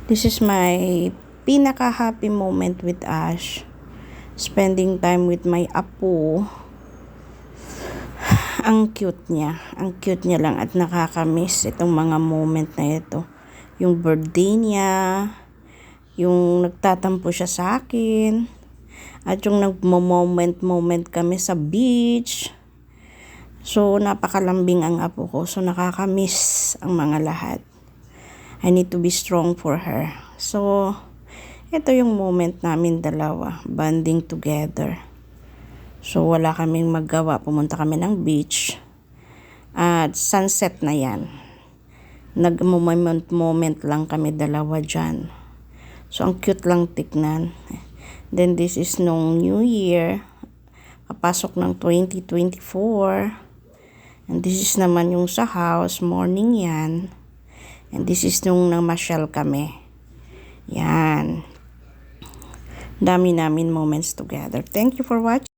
This is my pinaka-happy moment with Ash. Spending time with my apo. Ang cute niya. Ang cute niya lang at nakakamiss itong mga moment na ito. Yung birthday niya, yung nagtatampo siya sa akin, at yung nagmo-moment kami sa beach. So, napakalambing ang apo ko. So, nakakamiss ang mga lahat. I need to be strong for her. So, ito yung moment namin dalawa. Bonding together. So, wala kaming maggawa. Pumunta kami ng beach. At sunset na yan. Nag-moment lang kami dalawa dyan. So, ang cute lang tignan. Then, this is nung New Year. Papasok ng 2024. And this is naman yung sa house. Morning yan. And this is nung namasyal kami. Yan. Dami namin moments together. Thank you for watching.